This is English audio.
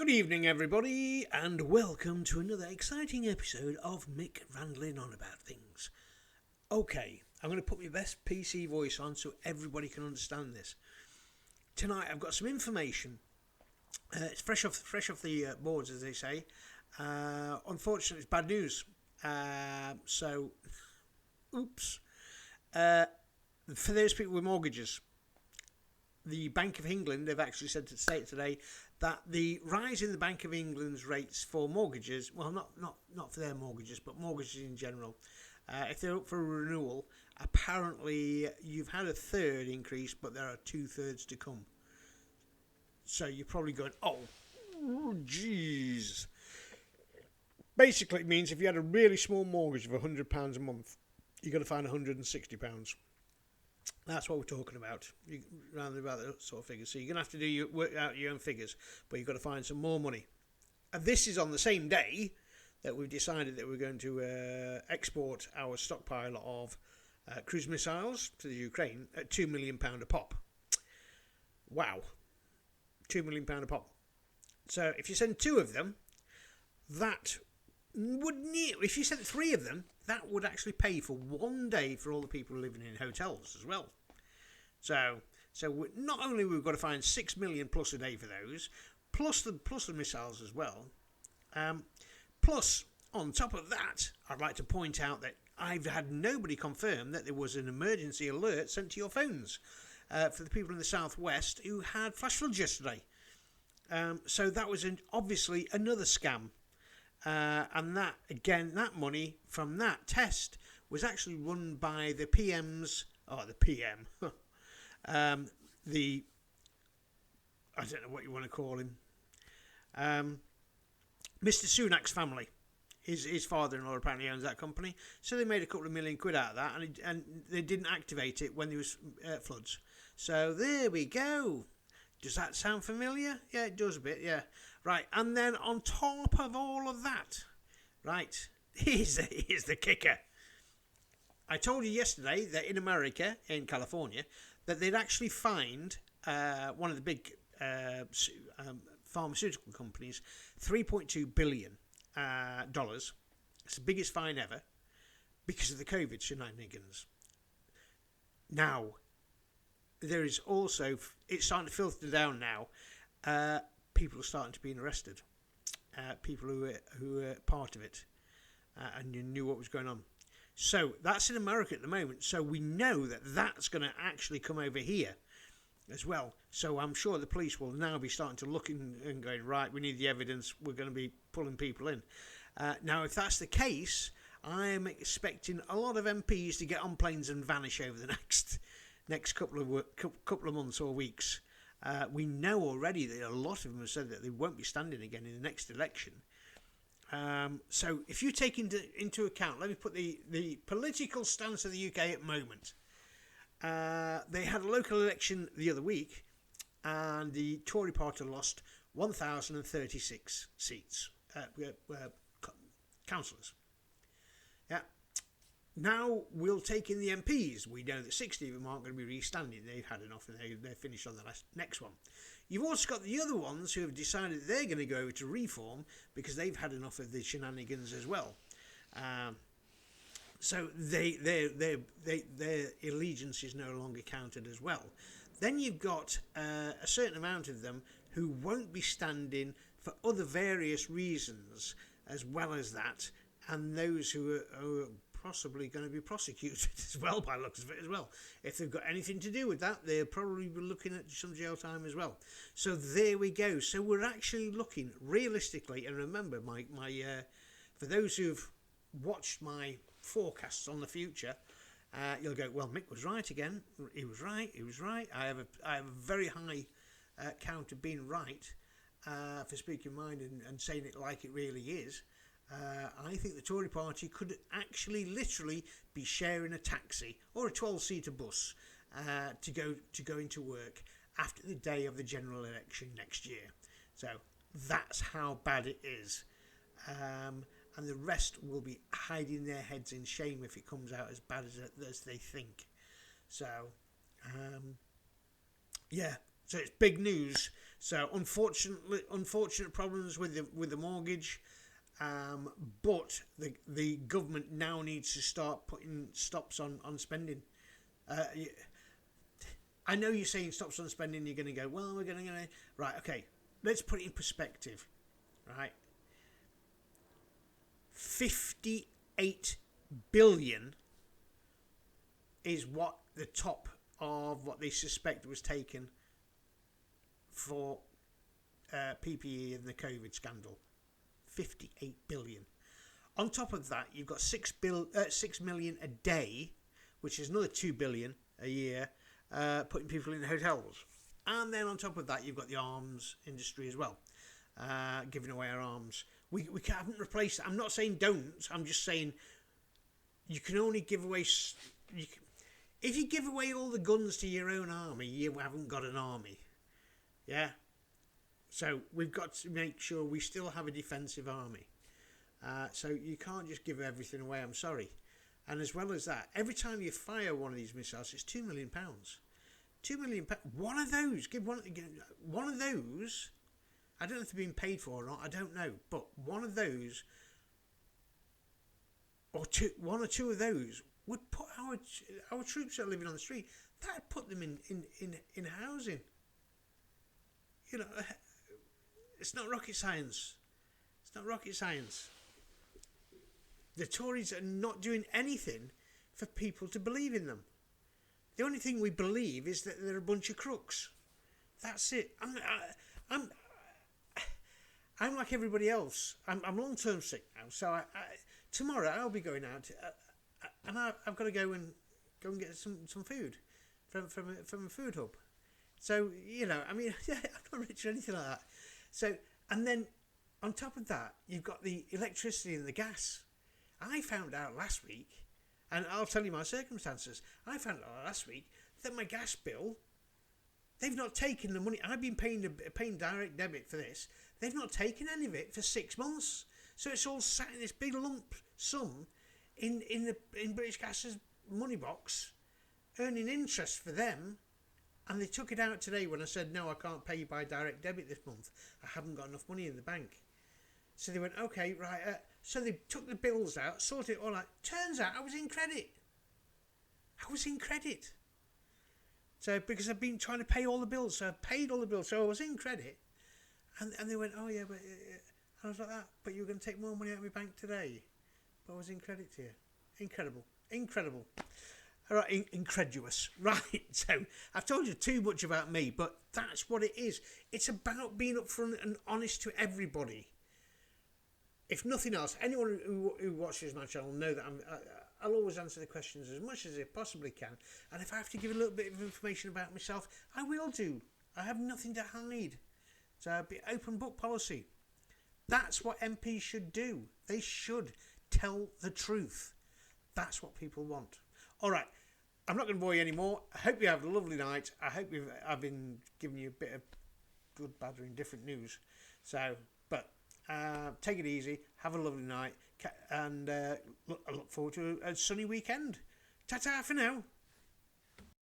Good evening, everybody, and welcome to another exciting episode of Mick Randling On About Things. Okay, I'm going to put my best PC voice on so everybody can understand this. Tonight I've got some information. It's fresh off the boards, as they say. Unfortunately, it's bad news. Oops. For those people with mortgages, the Bank of England, they've actually said to the state today that the rise in the Bank of England's rates for mortgages, well, not for their mortgages, but mortgages in general, if they're up for a renewal, apparently you've had a third increase, but there are 2/3 to come. So you're probably going, oh, jeez. Basically, it means if you had a really small mortgage of £100 a month, you're going to find £160. That's what we're talking about. Around about that sort of figures. So you're going to have to work out your own figures, but you've got to find some more money. And this is on the same day that we've decided that we're going to export our stockpile of cruise missiles to the Ukraine at £2 million a pop. Wow. £2 million a pop. So if you send 2 of them, that would if you sent 3 of them, that would actually pay for one day for all the people living in hotels as well. So not only we've got to find 6 million plus a day for those, plus the missiles as well. Plus, on top of that, I'd like to point out that I've had nobody confirm that there was an emergency alert sent to your phones for the people in the southwest who had flash floods yesterday. So that was obviously another scam. And that, again, that money from that test was actually run by the PM's, the PM, I don't know what you want to call him, Mr. Sunak's family. His father-in-law apparently owns that company, so they made a couple of million quid out of that, and they didn't activate it when there was floods. So there we go. Does that sound familiar? Yeah, it does a bit, yeah. Right, and then on top of all of that, right, here's the kicker. I told you yesterday that in America, in California, that they'd actually fined one of the big pharmaceutical companies $3.2 billion. It's the biggest fine ever because of the COVID shenanigans. Now, there is also, it's starting to filter down now, people are starting to be arrested, people who were part of it, and you knew what was going on. So that's in America at the moment, so we know that that's going to actually come over here as well. So I'm sure the police will now be starting to look and going, right, we need the evidence, we're going to be pulling people in. Now, if that's the case, I'm expecting a lot of MPs to get on planes and vanish over the next couple of months or weeks. We know already that a lot of them have said that they won't be standing again in the next election. So if you take into account, let me put the political stance of the UK at the moment. They had a local election the other week, and the Tory party lost 1,036 seats, councillors. Yeah. Now we'll take in the MPs. We know that 60 of them aren't going to be re-standing. They've had enough and they're finished on the next one. You've also got the other ones who have decided they're going to go over to Reform because they've had enough of the shenanigans as well. So their allegiance is no longer counted as well. Then you've got a certain amount of them who won't be standing for other various reasons as well as that, and those who are possibly going to be prosecuted as well by the looks of it as well. If they've got anything to do with that, they'll probably be looking at some jail time as well. So there we go. So we're actually looking realistically, and remember my for those who've watched my forecasts on the future, you'll go, well, Mick was right again. He was right. I have a very high count of being right for speaking mind and saying it like it really is. I think the Tory party could actually literally be sharing a taxi or a 12-seater bus to go into work after the day of the general election next year. So that's how bad it is. And the rest will be hiding their heads in shame if it comes out as bad as they think. So, So it's big news. So unfortunate problems with the mortgage, but the government now needs to start putting stops on spending. I know you're saying stops on spending. You're going to go, well, we're going to right. Okay, let's put it in perspective. Right, 58 billion is what the top of what they suspect was taken for PPE in the COVID scandal. 58 billion. On top of that, you've got 6 million a day, which is another 2 billion a year, putting people in hotels. And then on top of that, you've got the arms industry as well, giving away our arms. We haven't replaced it. I'm not saying don't. I'm just saying you can only give away. If you give away all the guns to your own army, you haven't got an army. Yeah. So we've got to make sure we still have a defensive army. So you can't just give everything away. I'm sorry. And as well as that, every time you fire one of these missiles, it's £2 million. £2 million. One of those. Give one of those. I don't know if they're being paid for or not. I don't know. But one of those, or one or two of those, would put our troops that are living on the street. That'd put them in housing. You know, it's not rocket science. It's not rocket science. The Tories are not doing anything for people to believe in them. The only thing we believe is that they're a bunch of crooks. That's it. I'm like everybody else. I'm long-term sick now, so tomorrow I'll be going out, and I've got to go and get some food from a food hub. So you know, I mean, I'm not rich or anything like that. So, and then on top of that, you've got the electricity and the gas. I found out last week, and I'll tell you my circumstances. I found out last week that my gas bill, they've not taken the money. I've been paying direct debit for this. They've not taken any of it for 6 months. So it's all sat in this big lump sum in British Gas's money box, earning interest for them. And they took it out today when I said, no, I can't pay you by direct debit this month. I haven't got enough money in the bank. So they went, okay, right. So they took the bills out, sorted it all out. Turns out I was in credit. So because I've been trying to pay all the bills. So I've paid all the bills. So I was in credit. And they went, oh, yeah, but... I was like that, but you were going to take more money out of my bank today. But I was in credit here. Incredible. All right, incredulous. Right, so I've told you too much about me, but that's what it is. It's about being upfront and honest to everybody. If nothing else, anyone who watches my channel know that I'll always answer the questions as much as I possibly can. And if I have to give a little bit of information about myself, I will do. I have nothing to hide. So I'll be open book policy. That's what MPs should do. They should tell the truth. That's what people want. All right. I'm not going to bore you anymore. I hope you have a lovely night. I hope I've been giving you a bit of good, bad, or indifferent news. So, but take it easy. Have a lovely night. And I look forward to a sunny weekend. Ta-ta for now.